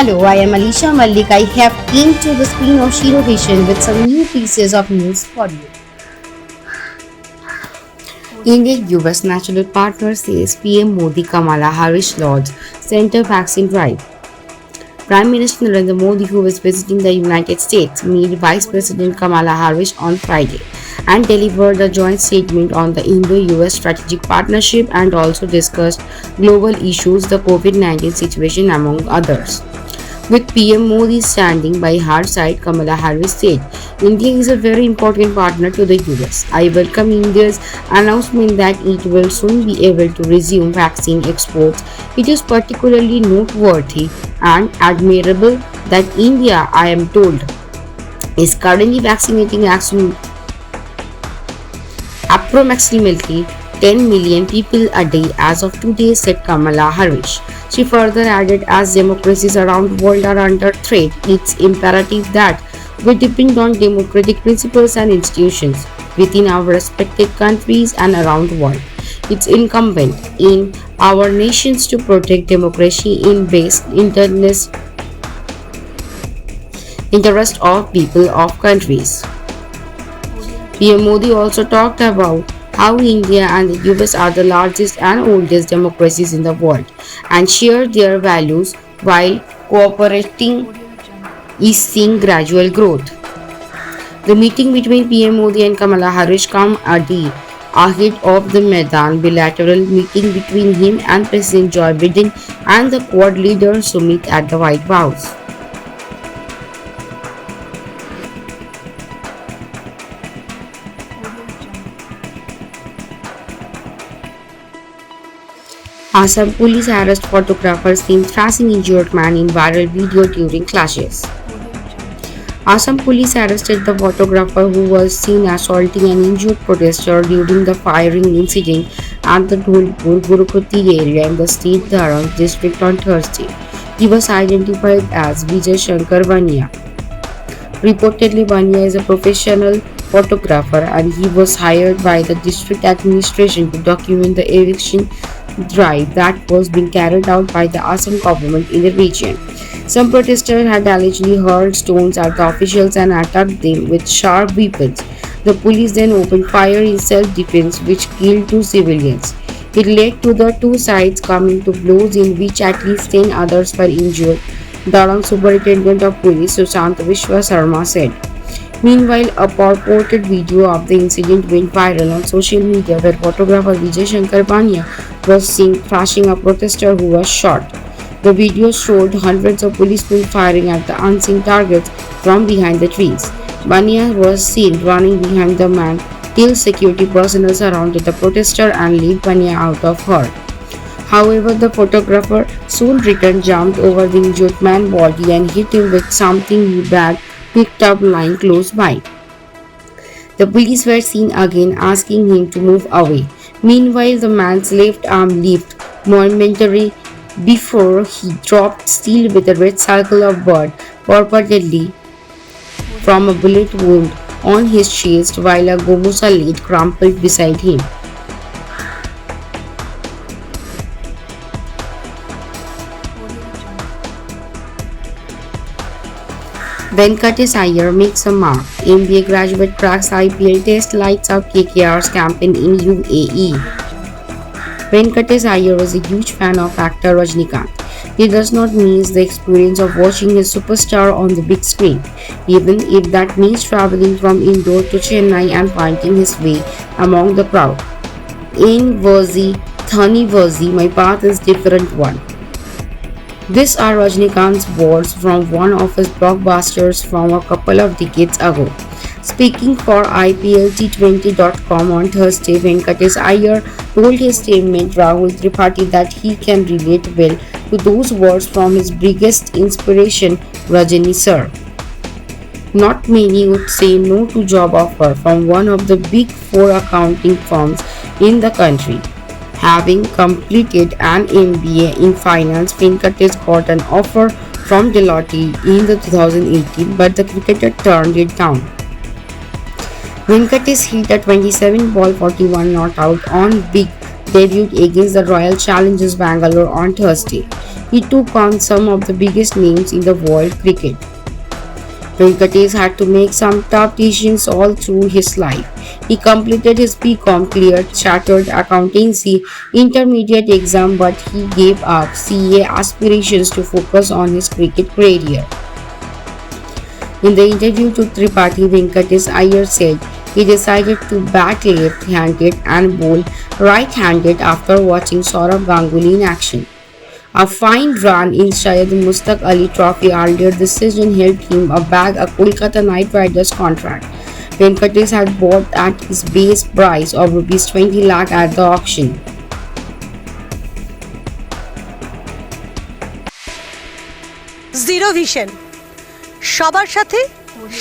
Hello, I am Alisha Malik. I have came to the screen of Shiro Vision with some new pieces of news for you. India-US national partner says PM Modi Kamala Harris lauds center vaccine drive. Prime Minister Narendra Modi, who was visiting the United States, met Vice President Kamala Harris on Friday and delivered a joint statement on the Indo-US strategic partnership and also discussed global issues, the COVID-19 situation among others. With PM Modi standing by her side, Kamala Harris said, India is a very important partner to the US. I welcome India's announcement that it will soon be able to resume vaccine exports. It is particularly noteworthy and admirable that India, I am told, is currently vaccinating approximately 10 million people a day as of today, said Kamala Harris. She further added, as democracies around the world are under threat, it's imperative that we depend on democratic principles and institutions within our respective countries and around the world. It's incumbent in our nations to protect democracy in best interest of people of countries. PM Modi also talked about how India and the US are the largest and oldest democracies in the world and share their values while cooperating is seeing gradual growth. The meeting between PM Modi and Kamala Harris come a day ahead of the Maidan bilateral meeting between him and President Joe Biden and the Quad leaders summit at the White House. Assam police arrest photographer seen thrashing injured man in viral video during clashes. Assam police arrested the photographer who was seen assaulting an injured protester during the firing incident at the Dholpur Gurukuti area in the state Dharan district on Thursday. He was identified as Vijay Shankar Vania. Reportedly, Vania is a professional photographer and he was hired by the district administration to document the eviction drive that was being carried out by the Assam government in the region. Some protesters had allegedly hurled stones at the officials and attacked them with sharp weapons. The police then opened fire in self-defense, which killed 2 civilians. It led to the two sides coming to blows in which at least 10 others were injured, Dharan Superintendent of Police Sushant Vishwa Sarma said. Meanwhile, a purported video of the incident went viral on social media where photographer Vijay Shankar Bania was seen thrashing a protester who was shot. The video showed hundreds of policemen firing at the unseen targets from behind the trees. Bania was seen running behind the man till security personnel surrounded the protester and led Bania out of her. However, the photographer soon returned, jumped over the injured man's body and hit him with something he had picked up lying close by. The police were seen again asking him to move away. Meanwhile, the man's left arm lifted momentarily before he dropped still with a red circle of blood, purportedly from a bullet wound on his chest, while a Gomusa lid crumpled beside him. Venkatesh Iyer makes a mark. MBA graduate cracks IPL test, lights up KKR's campaign in UAE. Venkatesh Iyer was a huge fan of actor Rajnikant. He does not miss the experience of watching his superstar on the big screen, even if that means traveling from Indore to Chennai and finding his way among the crowd. In Verzi, Thani Verzi, my path is different one. These are Rajnikant's words from one of his blockbusters from a couple of decades ago. Speaking for IPLT20.com on Thursday, Venkatesh Iyer told his teammate Rahul Tripathi that he can relate well to those words from his biggest inspiration, Rajani sir. Not many would say no to job offer from one of the big 4 accounting firms in the country. Having completed an MBA in finance, Venkatesh got an offer from Deloitte in the 2018, but the cricketer turned it down. Venkatesh hit a 27-ball 41 not out on big debut against the Royal Challengers Bangalore on Thursday. He took on some of the biggest names in the world cricket. Venkatesh had to make some tough decisions all through his life. He completed his BCom, cleared Chartered Accountancy intermediate exam, but he gave up CA aspirations to focus on his cricket career. In the interview to Tripathi, Venkatesh Iyer said he decided to bat left-handed and bowl right-handed after watching Saurav Ganguly in action. A fine run in Syed Mushtaq Ali Trophy earlier this season helped him bag a Kolkata Knight Riders contract. Venkatesh had bought at his base price of Rs 20 lakh at the auction. Zero vision, সবার সাথে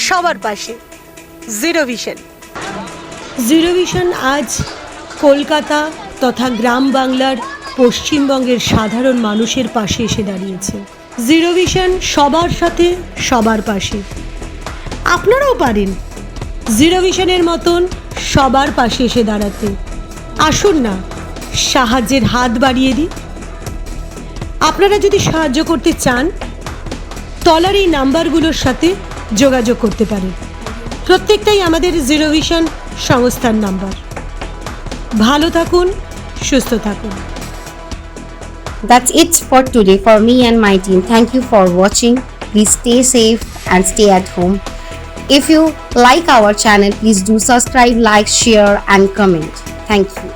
সবার পাশে। Zero vision. Zero vision আজ কলকাতা তথা গ্রাম বাংলার পশ্চিমবঙ্গের সাধারণ মানুষের পাশে এসে দাঁড়িয়েছে। জিরো ভিশন সবার সাথে সবার পাশে। আপনারাও পারেন জিরো ভিশনের মতন সবার পাশে এসে দাঁড়াতে। আসুন না, সাহায্যের হাত বাড়িয়ে দিই। আপনারা যদি সাহায্য করতে চান, তলার এই নাম্বারগুলোর সাথে যোগাযোগ করতে পারেন। প্রত্যেকটাই আমাদের জিরো ভিশন সংস্থার নাম্বার। ভালো থাকুন, সুস্থ থাকুন। That's it for today for me and my team. Thank you for watching. Please stay safe and stay at home. If you like our channel, please do subscribe, like, share and comment. Thank you.